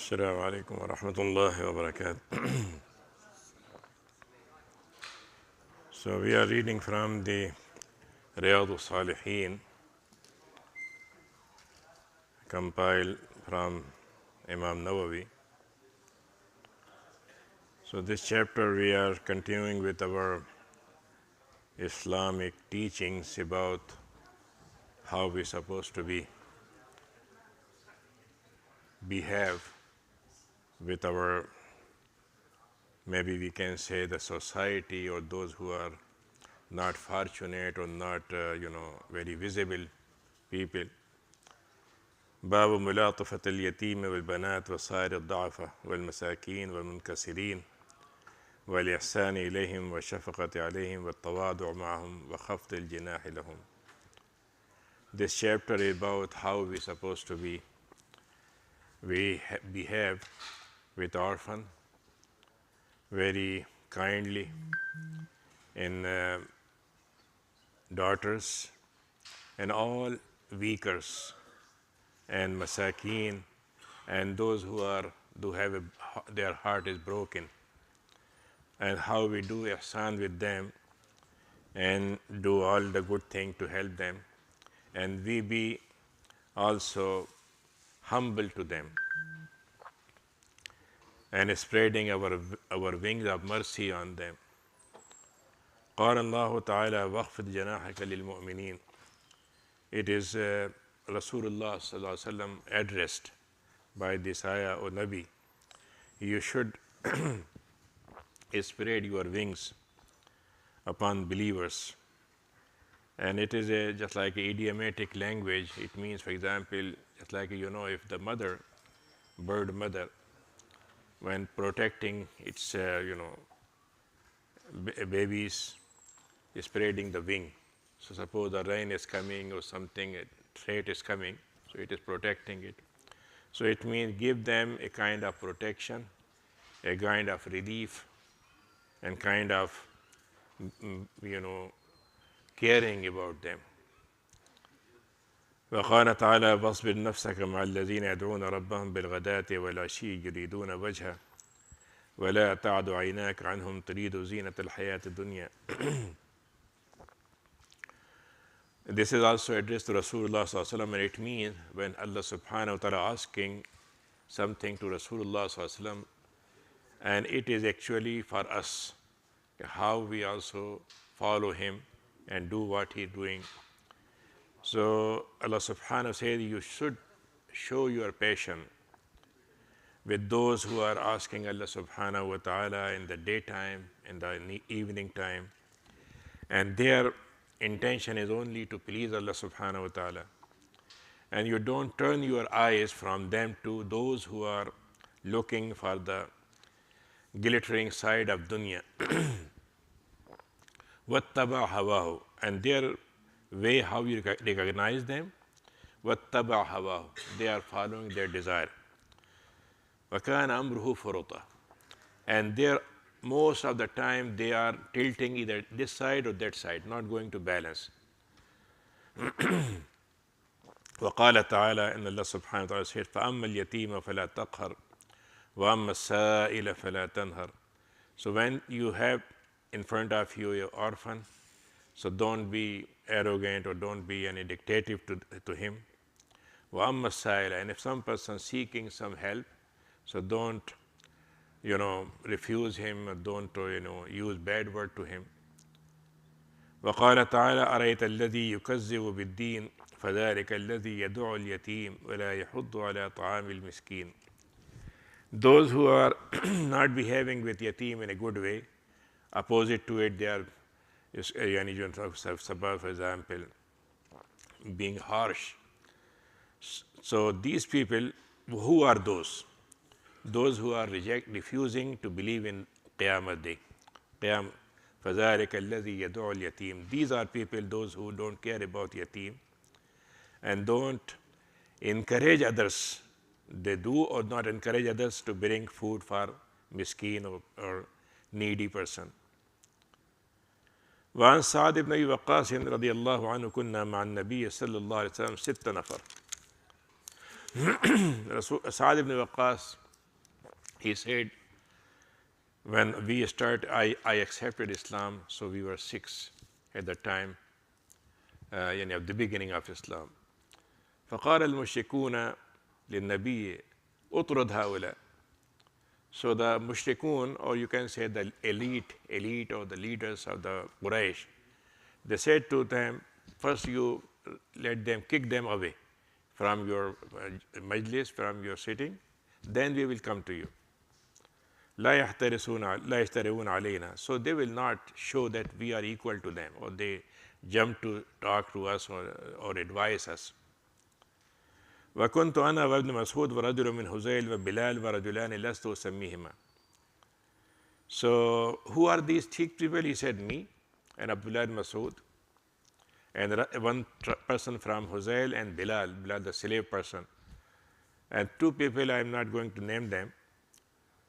Assalamu alaikum wa rahmatullahi wa barakatuh. So we are reading from the Riadul Saliheen, compiled from Imam Nadvi. So this chapter we are continuing with our Islamic teachings about how we're supposed to behave with our, maybe we can say, the society or those who are not fortunate or not very visible people. باب ملاطفة اليتيم والبنات وصائر الضعفاء والمساكين والمنكسرين والإحسان إليهم والشفقة عليهم والتواضع معهم وخفض الجناح لهم. This chapter is about how we're supposed to behave with orphan very kindly, in daughters and all weakers and masakeen and those who have their heart is broken, and how we do ihsan with them and do all the good thing to help them, and we be also humble to them and spreading our wings of mercy on them. قال الله تعالى واخفض جناحك للمؤمنين. It is Rasulullah sallallahu alaihi wasallam addressed by this ayah, O Nabi, you should spread your wings upon believers. And it is just like idiomatic language. It means, for example, just like if the bird mother, when protecting its babies, spreading the wing. So suppose the rain is coming or something, a threat is coming, so it is protecting it. So it means give them a kind of protection, a kind of relief, and kind of caring about them. وقال تعالى واصبر نفسك مع الذين يدعون ربهم بالغداة والعشي يريدون وجهه ولا تعد عيناك عنهم تريد زينة الحياة الدنيا. This is also addressed to Rasulullah sallallahu alaihi wasallam, and it means when Allah subhanahu wa ta'ala asking something to Rasulullah sallallahu alaihi wasallam, and it is actually for us how we also follow him and do what he is doing. So Allah subhanahu wa ta'ala says you should show your passion with those who are asking Allah subhanahu wa ta'ala in the daytime, in the evening time, and their intention is only to please Allah subhanahu wa ta'ala. And you don't turn your eyes from them to those who are looking for the glittering side of dunya. وَاتَّبَعْ هَوَاهُ, and their way how you recognize them, وَاتَّبَعْ هَوَاهُ, they are following their desire. وَكَانَ أَمْرُهُ فُرُطًا, and most of the time they are tilting either this side or that side, not going to balance. وقال تعالى إن الله سبحانه وتعالى said فأما اليتيم فلا تقهر وأما السائل فلا تنهر. So when you have in front of you your orphan, so don't be arrogant or don't be any dictative to him. وأما السائل, and if some person seeking some help, so don't refuse him, don't use bad word to him. وقال تعالى أرأيت الذي يكذب بالدين فذلك الذي يدعو اليتيم ولا يحض على طعام المسكين. Those who are not behaving with yatim in a good way, opposite to it, they are, for example, being harsh. So these people, who are those? Those who are refusing to believe in Qiyamah Day. فَذَلِكَ الَّذِي يَدُعُ الْيَتِيمِ. These are people, those who don't care about yatim and don't encourage others. They do or not encourage others to bring food for miskin or needy person. وعن سعد بن أبي وقاص رضي الله عنه كنا مع النبي صلى الله عليه وسلم 6 نفر. Sa'd ibn Waqqas He said, when I accepted Islam, so we were 6 at the time, at the beginning of Islam. فقال المشركون للنبي اطرد هؤلاء. So the mushrikun, or you can say the elite or the leaders of the Quraysh, they said to them, first you let them, kick them away from your majlis, from your sitting, then we will come to you. لا يحترون علينا. So they will not show that we are equal to them, or they jump to talk to us or advise us. وكنت أنا وابن مسعود ورجل من هذيل وبلال ورجلان لست أسميهما. So who are these 6 people? He said, me and Abdullah ibn Mas'ud, and one person from Huzail, and Bilal, the slave person, and 2 people, I am not going to name them.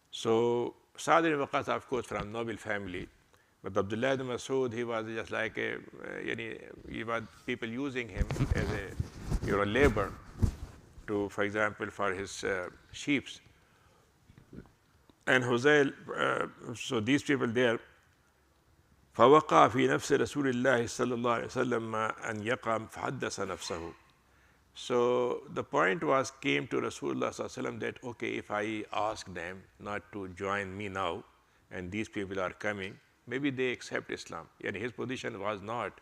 So Sa'd ibn Waqqas, of course, from noble family, but Abdullah ibn Mas'ud, he was just like he was people using him as a labor to, for example, for his sheep. And Huzail, so these people there, فوقع في نفس رسول الله صلى الله عليه وسلم أن يقام فحدث نفسه. So the point came to Rasulullah sallallahu alaihi wasallam that, okay, if I ask them not to join me now, and these people are coming, maybe they accept Islam. And his position was not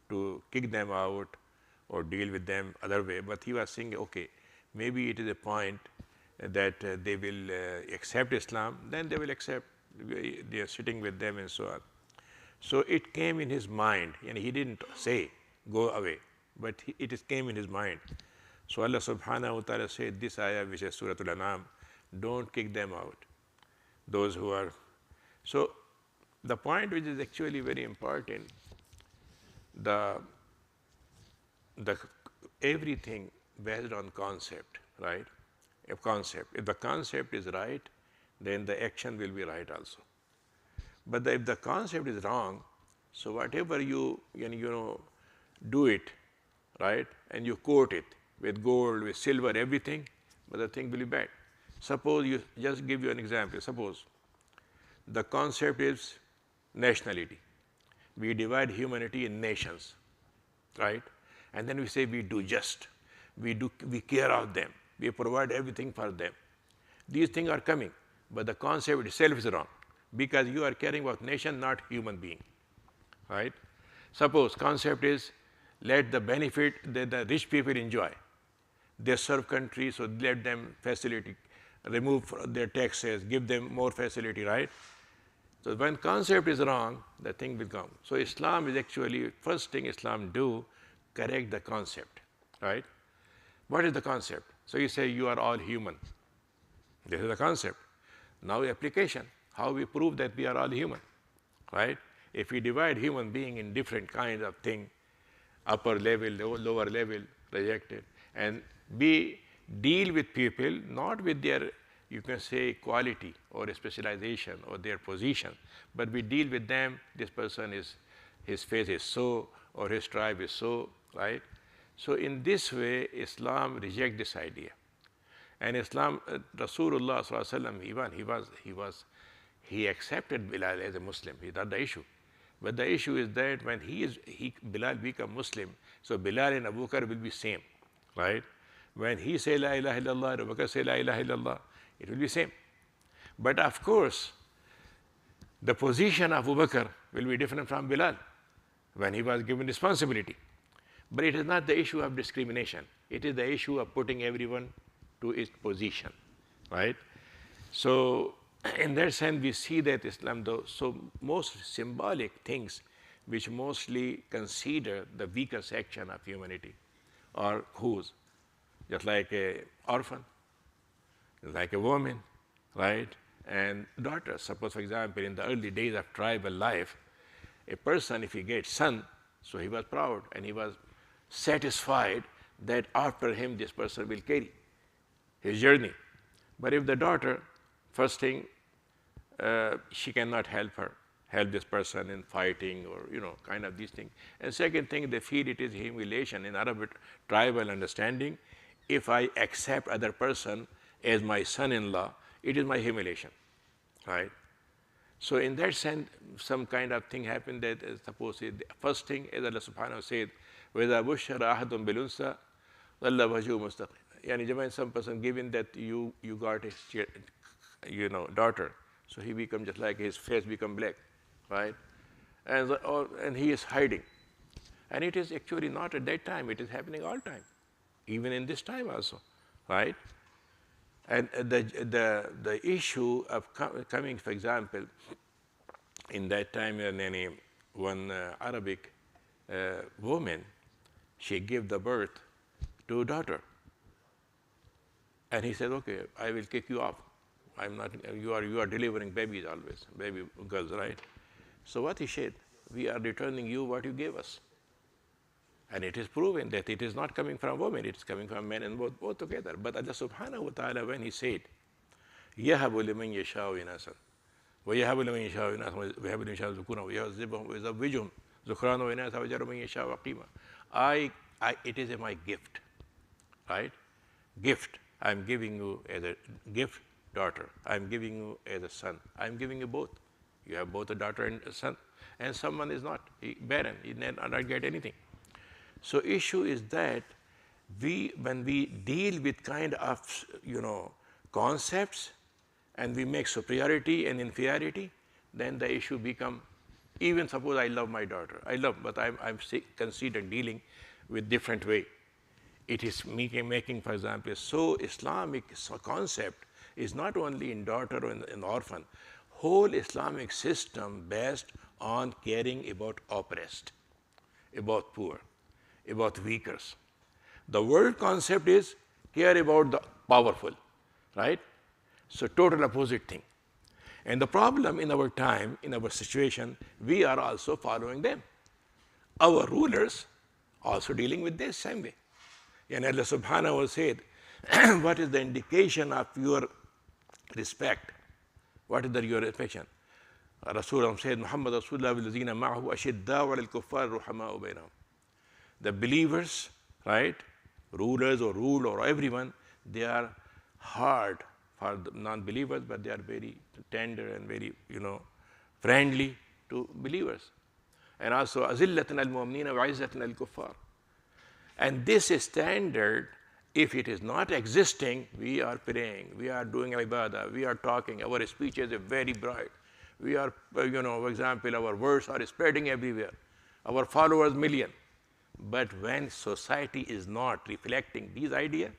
to kick them out or deal with them other way, but he was saying, okay, maybe it is a point that they will accept Islam, then they will accept, they are sitting with them and so on. So it came in his mind, and he didn't say, go away, but it came in his mind. So Allah subhanahu wa ta'ala said this ayah, which is Surah Al-An'am, don't kick them out, those who are. So the point which is actually very important, the everything based on concept, right? A concept. If the concept is right, then the action will be right also. But if the concept is wrong, so whatever you do it, right, and you coat it with gold, with silver, everything, but the thing will be bad. Suppose you just give you an example. Suppose the concept is nationality. We divide humanity in nations, right? And then we say we do just, we care of them, we provide everything for them. These things are coming, but the concept itself is wrong, because you are caring about nation, not human being, right? Suppose concept is let the benefit that the rich people enjoy. They serve country, so let them facility, remove their taxes, give them more facility, right? So when concept is wrong, the thing will come. So Islam is actually, first thing Islam do, correct the concept, right? What is the concept? So you say you are all human. This is the concept. Now application, how we prove that we are all human, right? If we divide human being in different kinds of things, upper level, lower level, rejected, and we deal with people not with their, you can say, quality or specialization or their position, but we deal with them, this person is, his faith is so, or his tribe is so, right? So in this way, Islam rejects this idea. And Islam, Rasulullah sallallahu alaihi wasallam, he accepted Bilal as a Muslim. That's not the issue. But the issue is that when Bilal become Muslim, so Bilal and Abu Bakr will be same, right? When he say La ilaha illallah, Abu Bakr say La ilaha illallah, it will be same. But of course, the position of Abu Bakr will be different from Bilal when he was given responsibility. But it is not the issue of discrimination. It is the issue of putting everyone to its position, right? So in that sense, we see that Islam, though, so most symbolic things which mostly consider the weaker section of humanity, or whose, just like a orphan, like a woman, right? And daughters. Suppose, for example, in the early days of tribal life, a person, if he gets son, so he was proud and he was satisfied that after him this person will carry his journey. But if the daughter, first thing, she cannot help this person in fighting or, kind of these things. And second thing, they feel it is humiliation in Arabic tribal understanding. If I accept other person as my son-in-law, it is my humiliation, right? So in that sense, some kind of thing happened that suppose the first thing, as Allah subhanahu wa ta'ala said, وَإِذَا بُشِّرَ أَحَدٌ بِالْأُنْثَى ظَلَّ وَجْهُهُ مُسْتَقِيمًا. Yani when some person given that you got a daughter, so he become just like his face become black, right? And he is hiding. And it is actually not at that time, it is happening all time, even in this time also, right? And the issue of coming, for example, in that time, one Arabic woman, she gave the birth to a daughter. And he said, okay, I will kick you off. I'm not, you are delivering babies always, baby girls, right? So what he said, we are returning you what you gave us. And it is proven that it is not coming from women, it is coming from men and both together. But Allah subhanahu wa ta'ala, when he said, يَهَبُ لِمَنْ يَشَاءُ إِنَاثًا وَيَهَبُ لِمَنْ يَشَاءُ إِنَاثًا وَيَهَبُ لِمَنْ يَشَاءُ ذُكُورًا وَيُعَذِّبُهُمْ وَيُزَوِّجُهُمْ ذُكْرَانًا وَإِنَاثًا وَيَجْعَلُ مَنْ يَشَاءُ عَقِيمًا. It is my gift, right? Gift. I'm giving you as a gift daughter. I'm giving you as a son. I'm giving you both. You have both a daughter and a son. And someone is not barren. He not get anything. So issue is that when we deal with kind of, concepts and we make superiority and inferiority, then the issue become, even suppose I love my daughter, but I'm considered dealing with different way. It is making, for example, so Islamic concept is not only in daughter or in orphan, whole Islamic system based on caring about oppressed, about poor, about weakers. The world concept is care about the powerful, right? So total opposite thing. And the problem in our time, in our situation, we are also following them. Our rulers also dealing with this same way. And Allah subhanahu wa ta'ala said, what is the indication of your respect? What is your respect? Rasulullah said, Muhammad Rasulullah وَالَّذِينَ مَعَهُ أَشِدَّاءُ عَلَى الْكُفَّارِ رُحَمَاءُ بَيْنَهُم. The believers, right, rulers or rule or everyone, they are hard for the non-believers, but they are very tender and very, friendly to believers. And also, أَذِلَّةً الْمُؤْمِنِينَ وَعِزَّةً الْكُفَّارِ. And this is standard. If it is not existing, we are praying, we are doing ibadah, we are talking, our speeches are very bright. We are, for example, our words are spreading everywhere. Our followers million. But when society is not reflecting these ideas,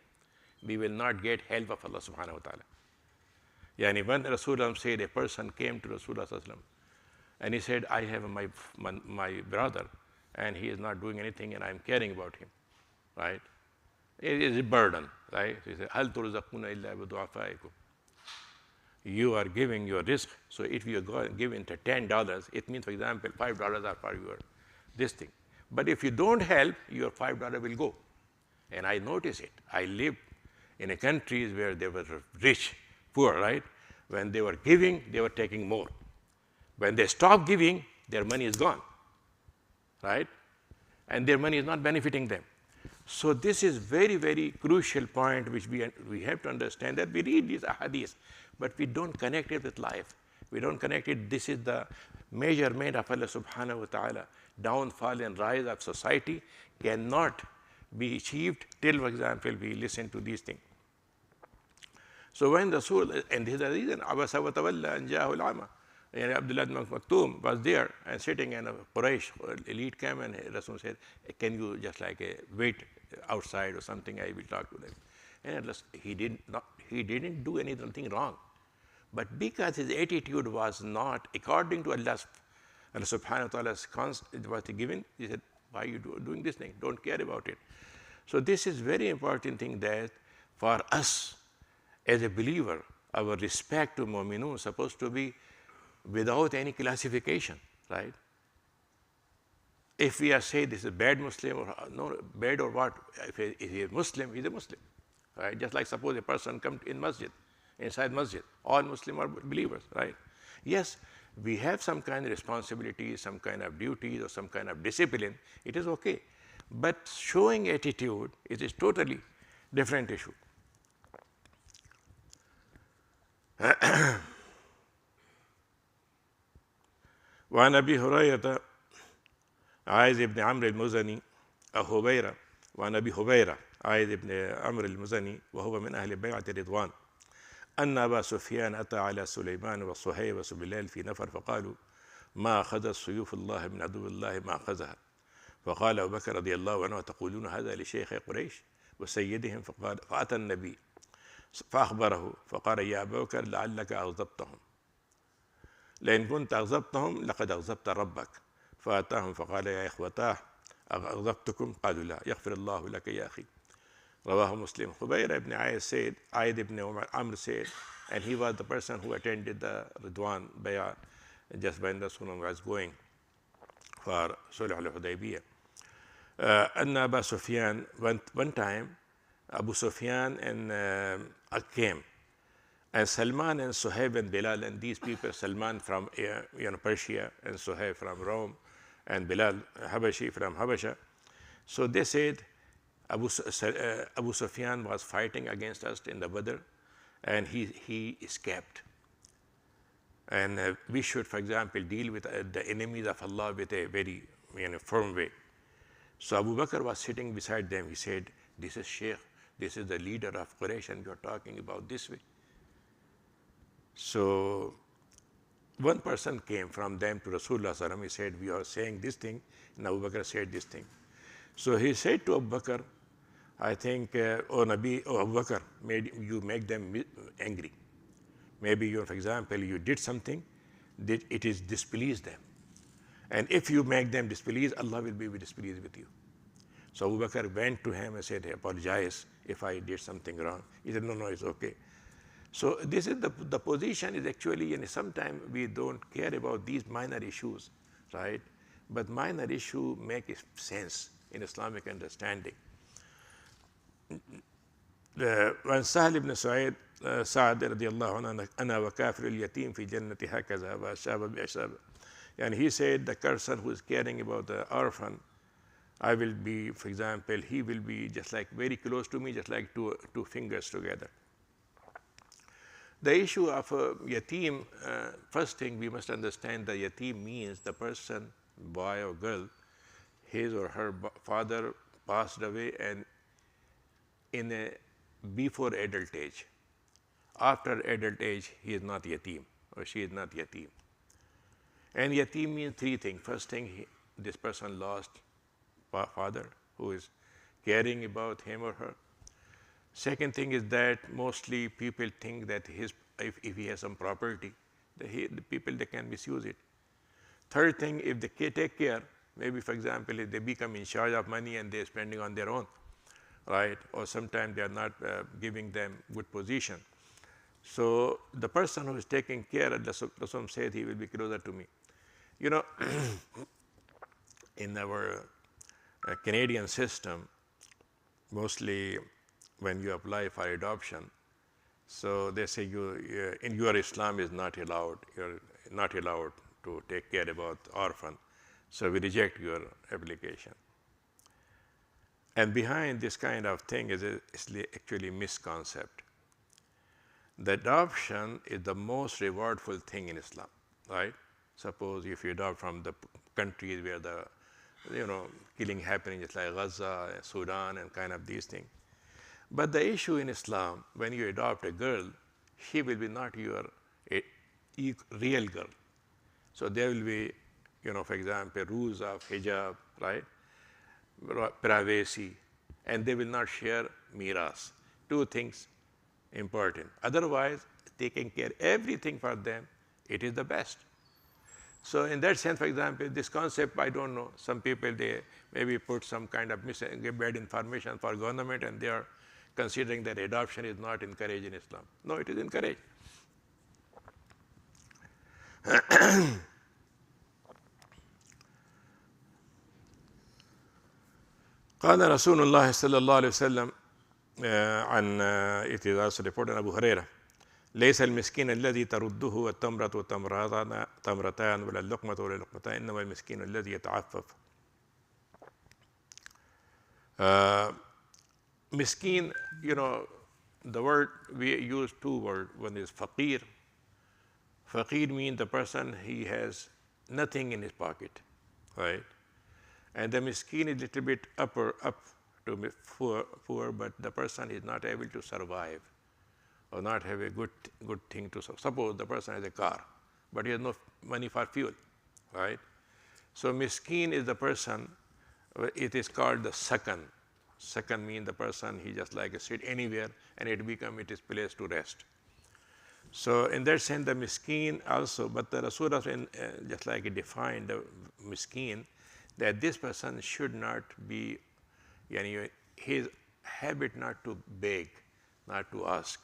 we will not get help of Allah subhanahu wa ta'ala. Yani when Rasulullah said, a person came to Rasulullah and he said, I have my brother and he is not doing anything and I am caring about him, right? It is a burden, right? He said, هَلْ تُرْزَقُونَ إِلَّا بِضُعَفَائِكُمْ. You are giving your risk. So if you are giving $10, it means, for example, $5 are for your this thing. But if you don't help, your $5 will go. And I notice it. I lived in a countries where they were rich, poor, right? When they were giving, they were taking more. When they stop giving, their money is gone, right? And their money is not benefiting them. So this is very, very crucial point which we have to understand, that we read these ahadith, but we don't connect it with life. We don't connect it. This is the measurement of Allah subhanahu wa ta'ala. Downfall and rise of society cannot be achieved till, for example, we listen to these things. So when the Rasul, and this is the reason, Abasa wa tawalla an ja'ahu al-ama. And Abdullah ibn Maktoum was there and sitting in a Quraysh elite camp, and Rasul said, can you just wait outside or something, I will talk to them. And he didn't do anything wrong. But because his attitude was not according to Allah subhanahu wa ta'ala's it was given, he said, why are you doing this thing? Don't care about it. So this is very important thing, that for us as a believer, our respect to mu'minun is supposed to be without any classification, right? If we are saying this is a bad Muslim or no, bad or what, if he is Muslim, he's a Muslim, right? Just like suppose a person comes in masjid, inside masjid, all Muslim are believers, right? Yes, we have some kind of responsibility, some kind of duties or some kind of discipline, it is okay. But showing attitude is a totally different issue. وعن أبي هريرة عايز بن عمرو المزني هبيرة وعن أبي هبيرة عايز بن عمرو المزني وهو من أهل بيعة الرضوان أن أبا سفيان أتى على سليمان وصهيب وبلال في نفر فقالوا ما أخذت سيوف الله من عدو الله ما أخذها. فقال أبو بكر رضي الله عنه تقولون هذا لشيخ قريش وسيدهم؟ فقال فأتى النبي فأخبره فقال يا أبا بكر لعلك أغضبتهم، لئن كنت أغضبتهم لقد أغضبت ربك. فأتاهم فقال يا إخوتاه أغضبتكم؟ قالوا لا. يغفر الله لك يا أخي. رواه Muslim. Hubayra ibn Ayy said, Ayd ibn Amr said, and he was the person who attended the Ridwan Bay'ah just when the Rasulullah was going for Sulh al-Hudaybiyah. And Abu Sufyan, one time, Abu Sufyan and came, and Salman and Suhaib and Bilal, and these people, Salman from Persia, and Suhaib from Rome, and Bilal Habashi from Habasha. So they said, Abu Sufyan was fighting against us in the Badr, and he escaped. And we should, for example, deal with the enemies of Allah with a very firm way. So Abu Bakr was sitting beside them. He said, this is Sheikh, this is the leader of Quraysh, and you're talking about this way. So one person came from them to Rasulullah. He said, we are saying this thing, and Abu Bakr said this thing. So he said to Abu Bakr, I think, Abu Bakr, you make them angry. Maybe you, for example, you did something, it is displeased them. And if you make them displeased, Allah will be displeased with you. So Abu Bakr went to him and said, hey, apologize if I did something wrong. He said, no, it's okay. So this is the position is actually, sometimes we don't care about these minor issues, right? But minor issue make sense in Islamic understanding. وعن سهل بن سعد رضي الله عنه أنا وكافر اليتيم في جنة هكذا وأشاب بأشاب. And he said, the person who is caring about the orphan, I will be, for example, he will be just like very close to me, just like two fingers together. The issue of yatim, first thing we must understand, the yatim means the person, boy or girl, his or her father passed away and before adult age. After adult age, he is not yatim or she is not yatim. And yatim means three things. First thing, this person lost father who is caring about him or her. Second thing is that mostly people think that if he has some property, the people, they can misuse it. Third thing, if they take care, maybe, for example, if they become in charge of money and they're spending on their own, right? Or sometimes they are not giving them good position. So the person who is taking care, Rasul said, he will be closer to me. In our Canadian system, mostly when you apply for adoption, so they say in your Islam is not allowed, you're not allowed to take care about orphan, so we reject your application. And behind this kind of thing is actually misconcept. The adoption is the most rewardful thing in Islam, right? Suppose if you adopt from the countries where the killing happening, just like Gaza, Sudan, and kind of these things. But the issue in Islam, when you adopt a girl, she will be not your real girl. So there will be, for example, rules of hijab, right? Privacy, and they will not share miras. Two things important. Otherwise, taking care everything for them, it is the best. So in that sense, for example, this concept, I don't know, some people, they maybe put some kind of bad information for government, and they are considering that adoption is not encouraged in Islam. No, it is encouraged. قال رسول الله صلى الله عليه وسلم عن it is also reported أبو هريرة ليس المسكين الذي ترده التمرة تمرتان ولا اللقمة ولا لقمتان إنما المسكين الذي يتعفف. Miskin, the word, we use two words. One is faqir. Faqir means the person, he has nothing in his pocket, right? And the miskin is little bit up to be poor, but the person is not able to survive or not have a good thing to suppose the person has a car, but he has no money for fuel, right? So miskin is the person, it is called the sakan. Sakan means the person, he just like sit anywhere and it become it is place to rest. So in that sense, the miskin also, but the Rasulullah just like it defined the miskin, that this person should not be, his habit not to beg, not to ask,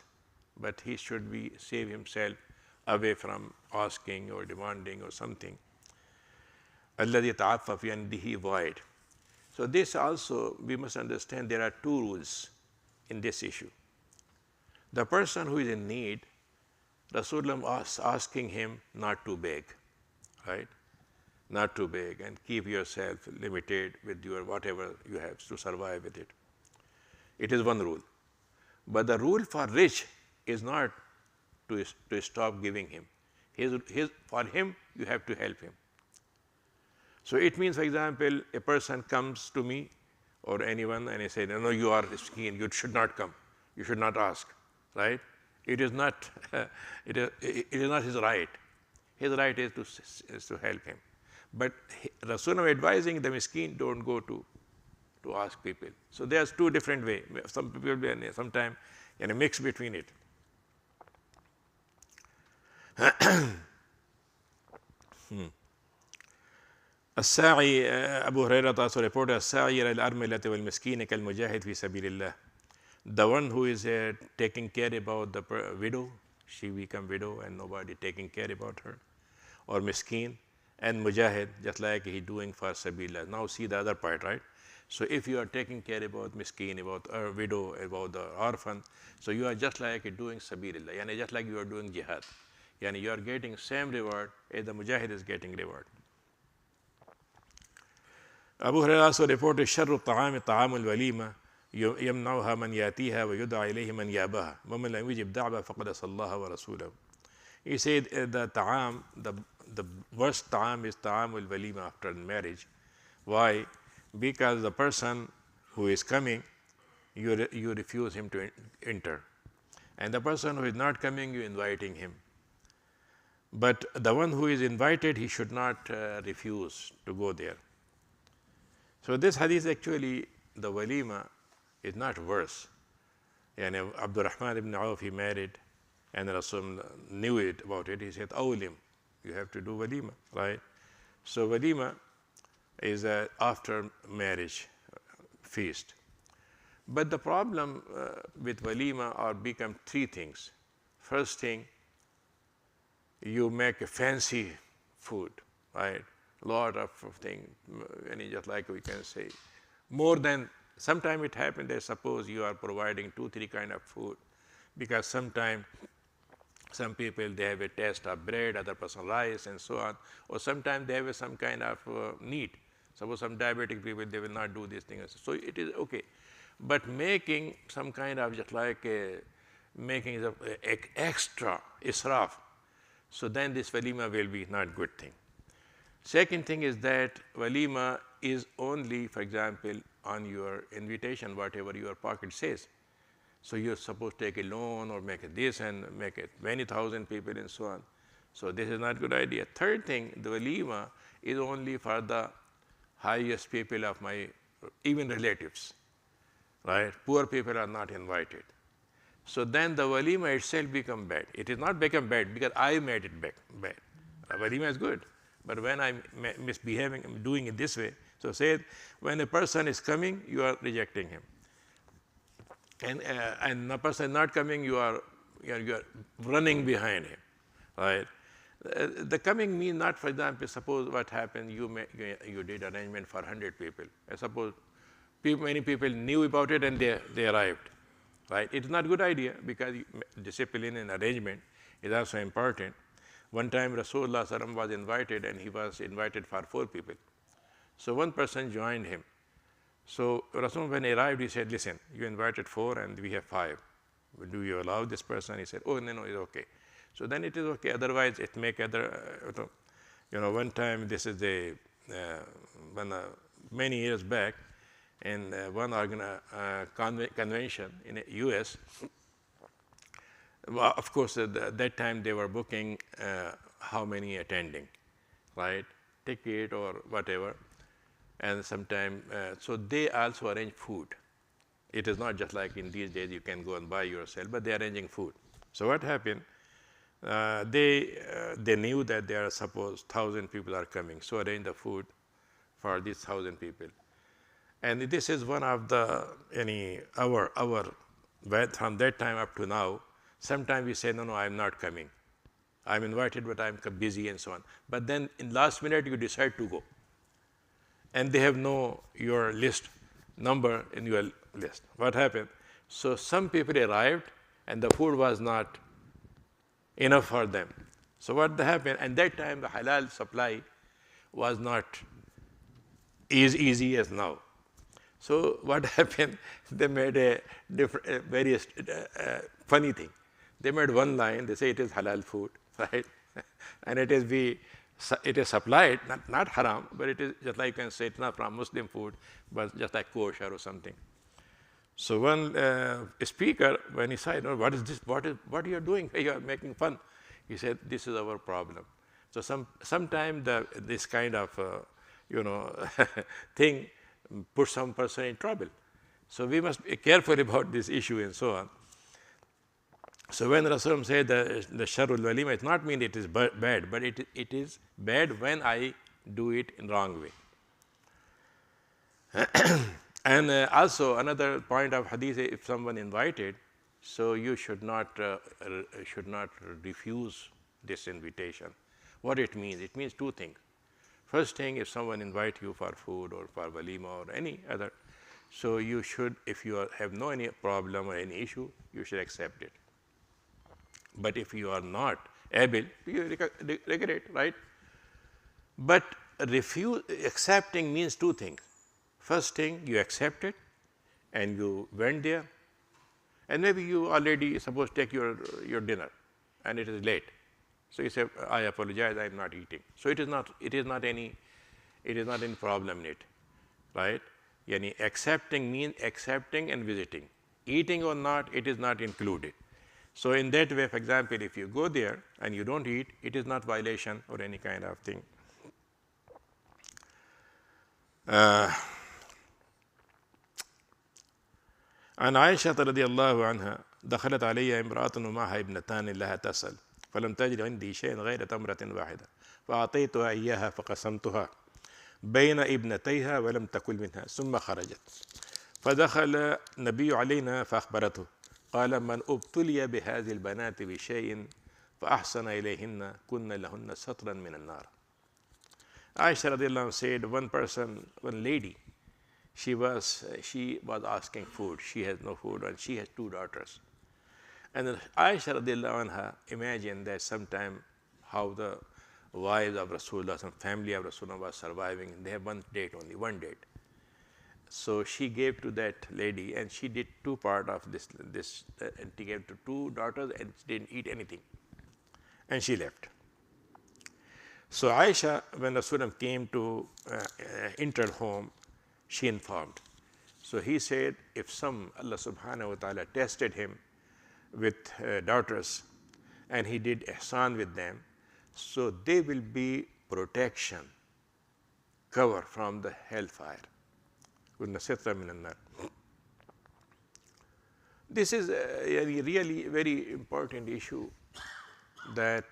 but he should be save himself away from asking or demanding or something. الذي يتعفف يده void. So this also we must understand there are two rules in this issue. The person who is in need, Rasulullah is asking him not to beg, right? Not to beg and keep yourself limited with your whatever you have to survive with it. It is one rule. But the rule for rich is not to stop giving him. For him, you have to help him. So it means, for example, a person comes to me or anyone and he says, no, you are miskin, you should not come, you should not ask, right? It is not, it is not his right. His right is to help him. But Rasulullah advising the miskin, don't go to ask people. So there's two different ways. Some people sometimes mix between it. الساعي أبو هريرة also reported الساعي إلى الأرملة والمسكين كالمجاهد في سبيل الله. The one who is taking care about the widow, she become widow and nobody taking care about her, or miskin, and mujahid, just like he doing for sabilillah. Now see the other part, right? So if you are taking care about miskin, about a widow, about the orphan, so you are just like doing sabilillah, yani just like you are doing jihad. Yani you are getting same reward as the mujahid is getting reward. Abu Hurairah also reported شر الطعام طعام الوليمة يمنعها من يأتيها ويدعى إليه من يأباها ومن لم يجب دعوة فقد عصى الله ورسوله. He said the ta'am, the worst ta'am is ta'am al-walima after marriage. Why? Because the person who is coming, you refuse him to enter. And the person who is not coming, you inviting him. But the one who is invited, he should not refuse to go there. So this hadith actually, the walima is not worse. Abdul Rahman ibn Auf, he married, and Rasul knew it about it. He said, awlim, you have to do walima, right? So walima is a after marriage feast. But the problem with walima are become three things. First thing, you make a fancy food, right? Lot of things, just like we can say, more than, sometimes it happens that suppose you are providing 2-3 kind of food, because sometimes some people, they have a taste of bread, other person rice and so on, or sometimes they have some kind of need. Suppose some diabetic people, they will not do these things. So it is okay. But making some kind of just like making extra israf, so then this walima will be not good thing. Second thing is that walima is only, for example, on your invitation, whatever your pocket says. So you're supposed to take a loan or make it this and make it many thousand people and so on. So this is not a good idea. Third thing, the walima is only for the highest people of my, even relatives, right? Poor people are not invited. So then the walima itself become bad. It is not become bad because I made it bad. Walima is good. But when I'm misbehaving, I'm doing it this way. So say, when a person is coming, you are rejecting him. And a person is not coming, you are running behind him, right? The coming means not, for example, suppose what happened, you did arrangement for 100 people. I suppose many people knew about it and they arrived, right? It's not a good idea because discipline and arrangement is also important. One time Rasulullah SAW was invited and he was invited for 4 people. So one person joined him. So Rasulullah, when he arrived, he said, listen, you invited 4 and we have 5. Do you allow this person? He said, oh, no, it's okay. So then it is okay. Otherwise, it make other, One time, this is many years back, in one convention in the U.S., well, of course, at that time they were booking how many attending, right? Ticket or whatever. And sometime, so they also arrange food. It is not just like in these days you can go and buy yourself, but they are arranging food. So what happened? They knew that there are, suppose, 1,000 people are coming, so arrange the food for these 1,000 people. And this is one of the from that time up to now. Sometimes we say, no, I'm not coming. I'm invited, but I'm busy and so on. But then in last minute you decide to go, and they have your list number in your list. What happened? So some people arrived, and the food was not enough for them. So what happened? And that time the halal supply was not as easy as now. So what happened? They made a very funny thing. They made one line. They say it is halal food, right? And it is supplied, not haram, but it is just like you can say it's not from Muslim food, but just like kosher or something. So one speaker, when he said, "No, what is this? What are you doing? You are making fun." He said, "This is our problem." So sometimes this kind of thing puts some person in trouble. So we must be careful about this issue and so on. So when Rasul said the sharrul walima, it not mean it is bad, but it is bad when I do it in wrong way. And also another point of hadith, if someone invited, so you should not refuse this invitation. What it means? It means two things. First thing, if someone invite you for food or for walima or any other, so you should, if you have no any problem or any issue, you should accept it. But if you are not able, you regret, right? But accepting means two things. First thing, you accept it and you went there, and maybe you already supposed to take your dinner and it is late. So you say, I apologize, I am not eating. So it is not any problem in it, right? Yani accepting means accepting and visiting. Eating or not, it is not included. So in that way, for example, if you go there and you don't eat, it is not violation or any kind of thing. عن عائشة رضي الله عنها دخلت علي امرأة ومعها ابنتان لها تسأل فلم تجد عندي شيء غير تمرة واحدة فأعطيتها إياها فقسمتها بين ابنتيها ولم تكل منها ثم خرجت فدخل النبي علينا فأخبرته قال من ابتلي بهذه البنات بشيء فأحسن إليهن كن لهن سترا من النار. Aisha radiallahu anha said, one lady, she was asking food. She has no food and she has two daughters. And then Aisha radiallahu anha imagined that sometime how the wives of Rasulullah, some family of Rasulullah was surviving. They have one date. So she gave to that lady, and she did two part of this, and she gave to two daughters, and she didn't eat anything, and she left. So Aisha, when Rasulullah came to enter home, she informed. So he said, if Allah subhanahu wa ta'ala tested him with daughters, and he did ihsan with them, so they will be protection, cover from the hellfire. This is a really very important issue, that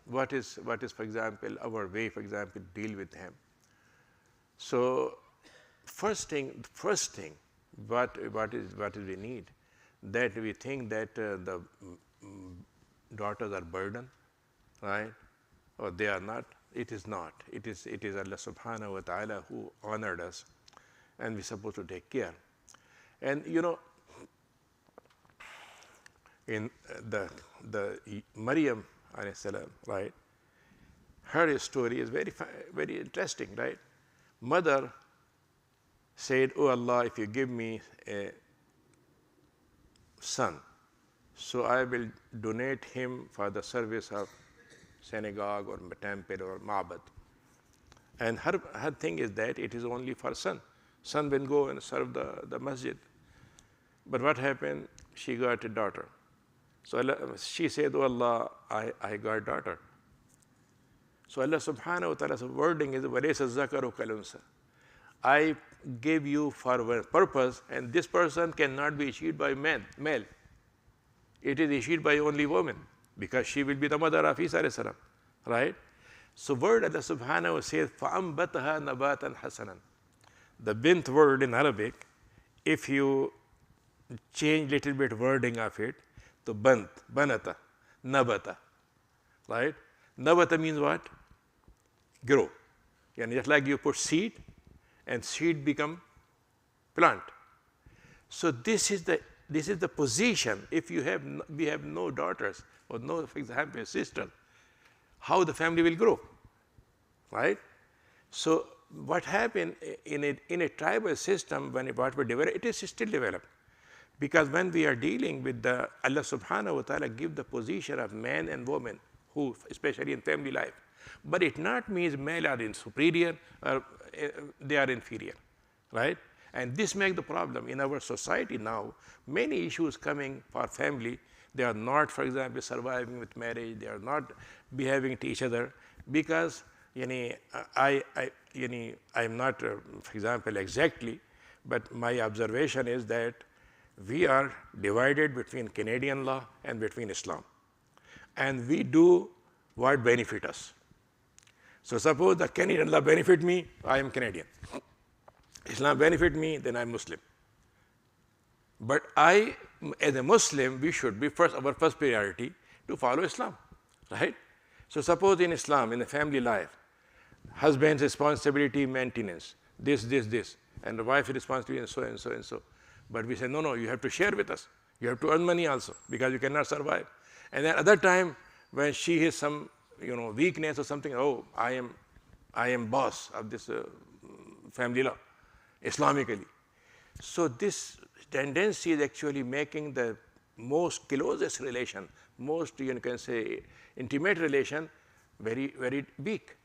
what is, for example, our way, for example, deal with them. So first thing, what is we need, that we think that the daughters are burden, right? Or they are not. It is not. It is Allah subhanahu wa ta'ala who honored us, and we're supposed to take care. And in the Maryam alayhi salam, right? Her story is very interesting, right? Mother said, "Oh Allah, if you give me a son, so I will donate him for the service of synagogue or temple or ma'bad. And her thing is that it is only for son. Son will go and serve the masjid. But what happened? She got a daughter. So she said, oh Allah, I got a daughter. So Allah subhanahu wa ta'ala's wording is, وَلَيْسَ الذَّكَرُ كَالْأُنثَى. I gave you for a purpose, and this person cannot be achieved by male. It is achieved by only woman, because she will be the mother of Isa alayhi salam, right? So word Allah subhanahu wa ta'ala says, فَأَنْبَتَهَا نَبَاتًا حَسَنًا. The bint word in Arabic, if you change little bit wording of it, to banata, nabata, right? Nabata means what? Grow. And just like you put seed, and seed become plant. So this is the position. If we have no daughters or no, for example, sisters, how the family will grow, right? So what happened in a tribal system, when what we develop, it is still developed. Because when we are dealing with Allah subhanahu wa ta'ala give the position of man and woman, who especially in family life. But it not means male are in superior or they are inferior, right? And this makes the problem in our society now. Many issues coming for family. They are not, for example, surviving with marriage. They are not behaving to each other because I am not, for example, exactly, but my observation is that we are divided between Canadian law and between Islam. And we do what benefit us. So suppose the Canadian law benefit me, I am Canadian. Islam benefit me, then I am Muslim. But I, as a Muslim, we should be our first priority to follow Islam, right? So suppose in Islam, in the family life, husband's responsibility, maintenance, this, and the wife's responsibility, and so and so and so. But we say, no, you have to share with us. You have to earn money also, because you cannot survive. And then other time, when she has some, weakness or something, oh, I am boss of this family law, Islamically. So this tendency is actually making the most closest relation, most, you can say, intimate relation, very, very weak.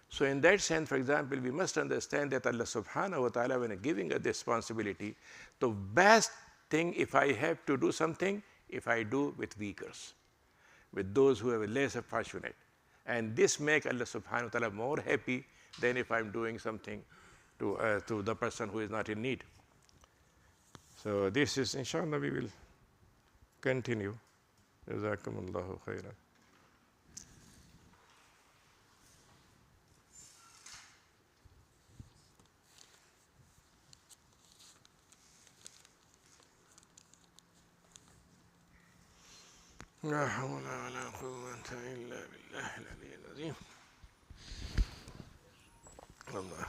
So in that sense, for example, we must understand that Allah subhanahu wa ta'ala, when giving us the responsibility, the best thing, if I have to do something, if I do with weakers, with those who are less fortunate. And this makes Allah subhanahu wa ta'ala more happy than if I'm doing something to the person who is not in need. So this is, inshallah, we will continue. Jazakumullahu khairan. لا حول ولا قوة إلا بالله العلي العظيم. الله.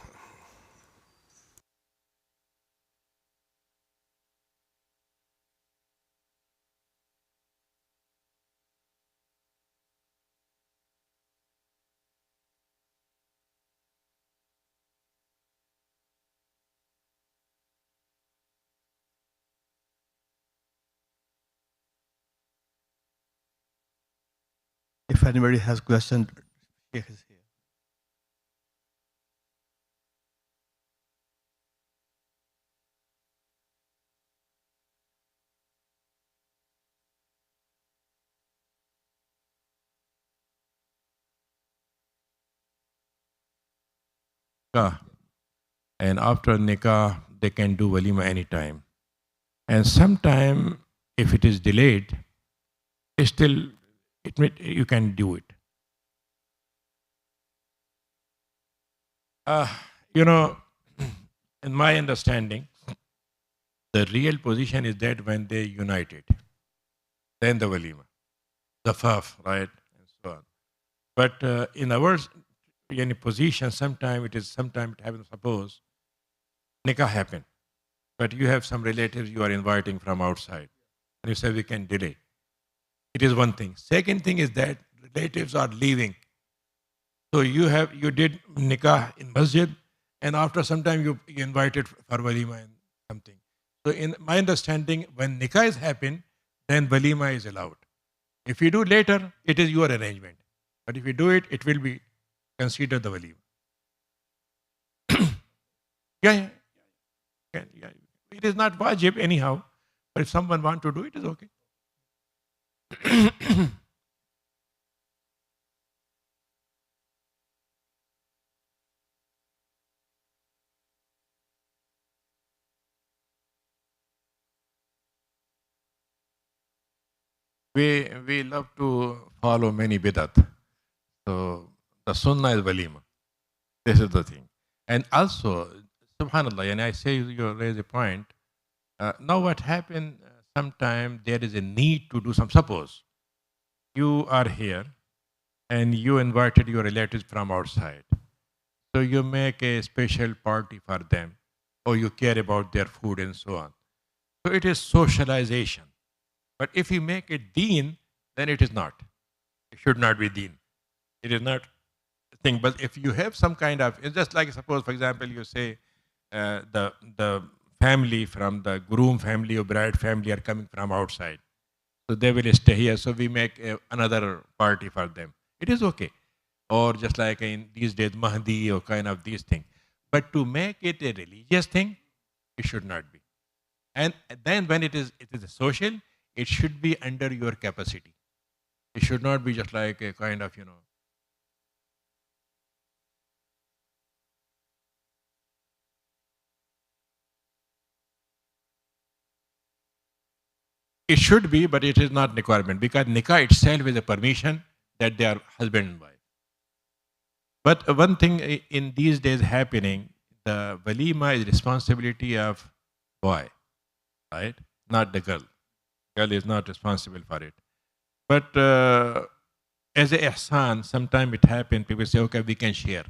If anybody has questions, Sheikh is here. And after nikah, they can do walima anytime. And sometime, if it is delayed, still you can do it. In my understanding, the real position is that when they united, then the walima, the faf, right, and so on. But in our position, sometimes it happens, suppose nikah happened, but you have some relatives you are inviting from outside, and you say we can delay. It is one thing. Second thing is that relatives are leaving. So you did nikah in masjid, and after some time you invited for walima and something. So in my understanding, when nikah is happened, then walima is allowed. If you do later, it is your arrangement. But if you do it, it will be considered the walima. Yeah, yeah, yeah. It is not wajib anyhow, but if someone want to do it, is okay. We love to follow many bidat. So the sunnah is walima. This is the thing. And also, subhanallah, and I say you raise a point. Now what happened, sometime there is a need to do some, suppose you are here and you invited your relatives from outside. So you make a special party for them, or you care about their food and so on. So it is socialization. But if you make it deen, then it is not. It should not be deen. It is not a thing. But if you have some kind of, it's just like, suppose, for example, you say the family from the groom family or bride family are coming from outside. So they will stay here. So we make another party for them. It is okay. Or just like in these days, Mahdi or kind of these things. But to make it a religious thing, it should not be. And then when it is a social, it should be under your capacity. It should not be just like a kind of, It should be, but it is not requirement because nikah itself is a permission that they are husband and wife. But one thing in these days happening, the walima is responsibility of boy, right? Not the girl. Girl is not responsible for it. But as a ihsan, sometimes it happens, people say, okay, we can share.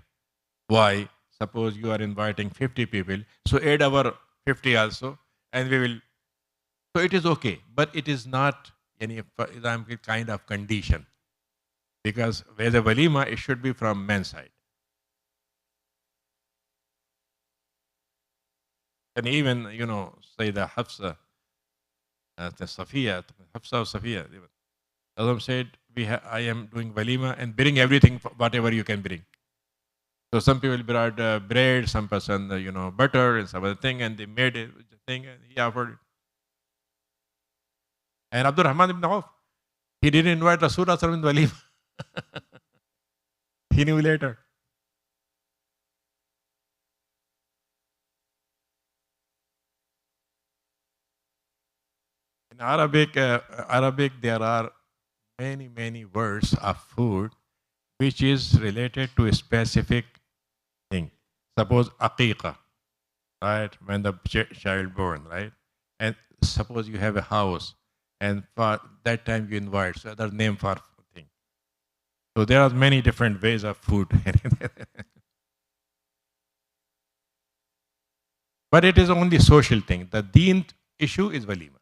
Why? Suppose you are inviting 50 people, so add our 50 also, and we will. So it is okay, but it is not any kind of condition. Because as a walima, it should be from men's side. And even, say the Hafsa, the Safiya, Hafsa or Safiya, Azam said, I am doing walima and bring everything, whatever you can bring. So some people brought bread, some person, butter and some other thing, and they made it, the thing, and he offered it. And Abdul Rahman ibn Auf, he didn't invite Rasulullah in walima. He knew later. In Arabic, there are many, many words of food which is related to a specific thing. Suppose aqiqah, right? When the child born, right? And suppose you have a house, and for that time you invite, so other name for thing. So there are many different ways of food. But it is only social thing. The deen issue is walima.